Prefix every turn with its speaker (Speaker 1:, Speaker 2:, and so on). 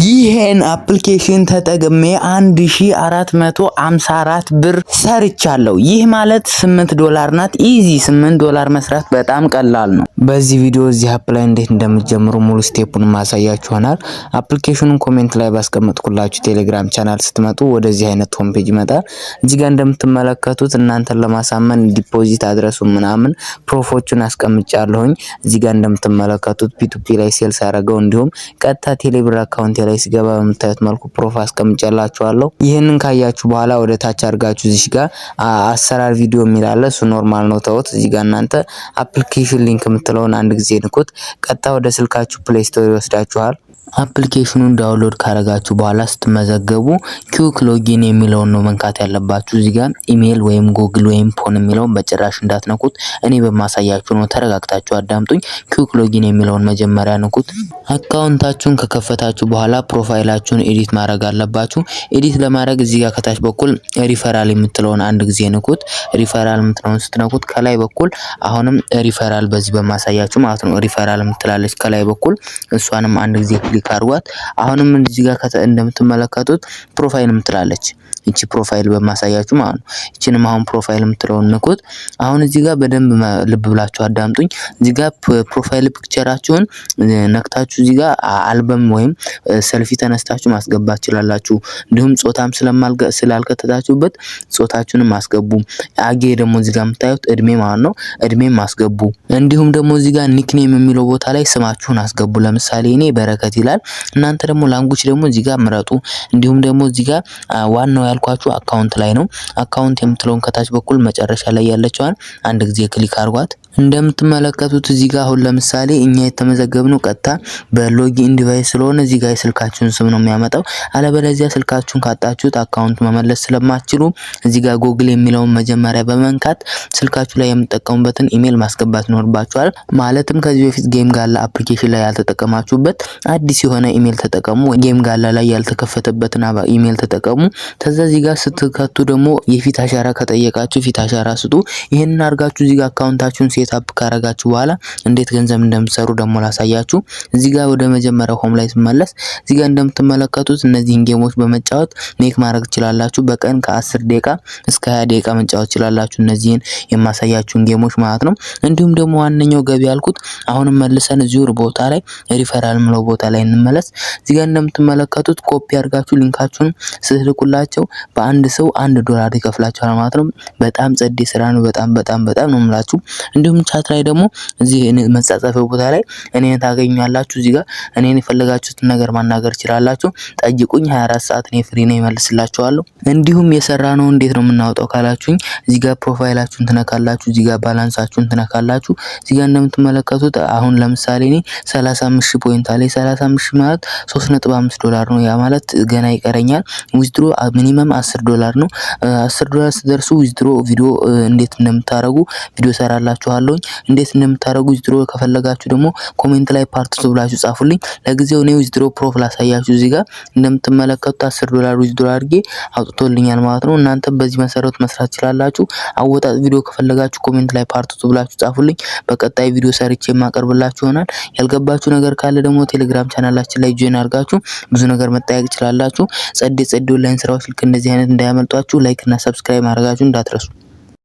Speaker 1: ይሄን አፕሊኬሽን ተጠቅሜ 1454 ብር ሰርቻለሁ። ይህ ማለት $8 ናት። ኢዚ $8 መስራት በጣም ቀላል ነው። በዚህ ቪዲዮ እዚህ አፕ ላይ እንዴት እንደምትጀምሩ ሙሉ ስቴፑን ማሳያችሁ ይሆናል። አፕሊኬሽኑን ኮሜንት ላይ ባስቀመጥኩላችሁ ቴሌግራም ቻናል ስትመጡ ወደዚህ አይነት ሆም ፔጅ ይመጣል። እዚህ ጋር እንደምትመለከቱት እናንተን ለማሳመን ዲፖዚት አድረሱ ምናምን ፕሮፎቹን አስቀምጫለሁኝ። እዚህ ጋር እንደምትመለከቱት ፒቱፒ ላይ ሴልስ አደረገው እንዲሁም ቀጥታ ቴሌብር አካውንት ላይ ሲገባ በምታዩት መልኩ ፕሮፋ አስቀምጬላችኋለሁ። ይሄንን ካያችሁ በኋላ ወደ ታች አድርጋችሁ እዚህ ጋር አሰራር ቪዲዮ የሚላለ እሱ ኖርማል ነው ተውት። እዚህ ጋር እናንተ አፕሊኬሽን ሊንክ የምትለውን አንድ ጊዜ ንኩት። ቀጥታ ወደ ስልካችሁ ፕሌይ ስቶር ይወስዳችኋል። አፕሊኬሽኑን ዳውንሎድ ካረጋችሁ በኋላ ስትመዘገቡ ኩዊክ ሎጊን የሚለውን ነው መንካት ያለባችሁ። እዚህ ጋር ኢሜል ወይም ጉግል ወይም ፎን የሚለውን በጭራሽ እንዳትነኩት። እኔ በማሳያችሁ ነው፣ ተረጋግታችሁ አዳምጡኝ። ኩዊክ ሎጊን የሚለውን መጀመሪያ ንኩት። አካውንታችሁን ከከፈታችሁ በኋላ ፕሮፋይላችሁን ኤዲት ማድረግ አለባችሁ። ኤዲት ለማድረግ እዚህ ጋር ከታች በኩል ሪፈራል የምትለውን አንድ ጊዜ ንኩት። ሪፈራል የምትለውን ስትነኩት ከላይ በኩል አሁንም ሪፈራል በዚህ በማሳያችሁ ማለት ነው ሪፈራል የምትላለች ከላይ በኩል እሷንም አንድ ጊዜ ክሊክ አድርጓት። አሁንም እዚህ ጋር እንደምትመለከቱት ፕሮፋይል የምትላለች እቺ ፕሮፋይል በማሳያችሁ ማለት ነው። እቺንም አሁን ፕሮፋይል የምትለውን ንኩት። አሁን እዚህ ጋር በደንብ ልብ ብላችሁ አዳምጡኝ። እዚህ ጋር ፕሮፋይል ፒክቸራችሁን ነክታችሁ እዚህ ጋር አልበም ወይም ሰልፊ ተነስታችሁ ማስገባት ትችላላችሁ። እንዲሁም ጾታም ስላልከተታችሁበት ጾታችሁንም ማስገቡ። አጌ ደግሞ እዚህ ጋር የምታዩት እድሜ ማለት ነው፣ እድሜም ማስገቡ። እንዲሁም ደግሞ እዚህ ጋር ኒክኔም የሚለው ቦታ ላይ ስማችሁን አስገቡ። ለምሳሌ እኔ በረከት ይላል። እናንተ ደግሞ ላንጉጅ ደግሞ እዚህ ጋር ምረጡ። እንዲሁም ደግሞ እዚህ ጋር ዋናው ያልኳችሁ አካውንት ላይ ነው። አካውንት የምትለውን ከታች በኩል መጨረሻ ላይ ያለችዋን አንድ ጊዜ ክሊክ አድርጓት። እንደምትመለከቱት እዚህ ጋር አሁን ለምሳሌ እኛ የተመዘገብነው ቀጥታ በሎጊን ዲቫይስ ስለሆነ እዚህ ጋር የስልካችሁን ስም ነው የሚያመጣው። አለበለዚያ ስልካችሁን ካጣችሁት አካውንት መመለስ ስለማትችሉ እዚህ ጋር ጉግል የሚለውን መጀመሪያ በመንካት ስልካችሁ ላይ የምትጠቀሙበትን ኢሜል ማስገባት ይኖርባችኋል። ማለትም ከዚህ በፊት ጌም ጋላ አፕሊኬሽን ላይ ያልተጠቀማችሁበት አዲስ የሆነ ኢሜል ተጠቀሙ። ጌም ጋላ ላይ ያልተከፈተበትን ኢሜል ተጠቀሙ። ከዛ እዚህ ጋር ስትከቱ ደግሞ የፊት አሻራ ከጠየቃችሁ ፊት አሻራ ስጡ። ይሄንን አድርጋችሁ እዚህ ጋር አካውንታችሁን ሴትአፕ ካረጋችሁ በኋላ እንዴት ገንዘብ እንደምትሰሩ ደግሞ ላሳያችሁ። እዚህ ጋር ወደ መጀመሪያው ሆም ላይ ስመለስ እዚህ ጋር እንደምትመለከቱት እነዚህን ጌሞች በመጫወት ሜክ ማድረግ ትችላላችሁ። በቀን ከ10 ደቂቃ እስከ 20 ደቂቃ መጫወት ትችላላችሁ፣ እነዚህን የማሳያችሁን ጌሞች ማለት ነው። እንዲሁም ደግሞ ዋነኛው ገቢ ያልኩት አሁንም መልሰን እዚሁ ቦታ ላይ ሪፈራል ምለው ቦታ ላይ እንመለስ። እዚህ ጋር እንደምትመለከቱት ኮፒ አድርጋችሁ ሊንካችሁን ስትልኩላቸው በአንድ ሰው $1 ይከፍላችኋል ማለት ነው። በጣም ጸዴ ስራ ነው። በጣም ነው የምላችሁ። እንዲሁም ቻት ላይ ደግሞ እዚህ መጻጻፊያው ቦታ ላይ እኔን ታገኙኛላችሁ። እዚህ ጋር እኔን የፈለጋችሁትን ነገር ማናገር ይችላላችሁ። ጠይቁኝ፣ 24 ሰዓት እኔ ፍሪ ነኝ መልስላችኋለሁ። እንዲሁም የሰራነው እንዴት ነው የምናወጣው ካላችሁኝ እዚህ ጋር ፕሮፋይላችሁን ትነካላችሁ፣ እዚህ ጋር ባላንሳችሁን ትነካላችሁ። እዚህ ጋር እንደምትመለከቱት አሁን ለምሳሌ እኔ 35000 ፖይንት አለኝ። 35000 ማለት $3.5 ነው። ያ ማለት ገና ይቀረኛል። ዊዝድሮ ሚኒመም $10 ነው። $10 ሲደርሱ ዊዝድሮ ቪዲዮ እንዴት እንደምታረጉ ቪዲዮ ሰራላችኋለሁ። እንዴት እንደምታረጉ ዊዝድሮ ከፈለጋችሁ ደግሞ ኮሜንት ላይ ፓርት 2 ብላችሁ ጻፉልኝ። ለጊዜው ነው ዊዝድሮ ፕሮፍ ላሳያችሁ። እዚህ ጋር እንደምትመለከቱት $10 ዊዝድሮ አድርጌ አውጥቶልኛል ማለት ነው። እናንተ በዚህ መሰረት መስራት ትችላላችሁ። አወጣጥ ቪዲዮ ከፈለጋችሁ ኮሜንት ላይ ፓርት 2 ብላችሁ ጻፉልኝ። በቀጣይ ቪዲዮ ሰርቼ ማቀርብላችሁ ይሆናል። ያልገባችሁ ነገር ካለ ደግሞ ቴሌግራም ቻናላችን ላይ ጆይን አድርጋችሁ ብዙ ነገር መጠየቅ ትችላላችሁ። ጸዴ ኦንላይን ስራዎች ልክ እንደዚህ አይነት እንዳያመልጧችሁ ላይክ እና ሰብስክራይብ ማድረጋችሁ እንዳትረሱ።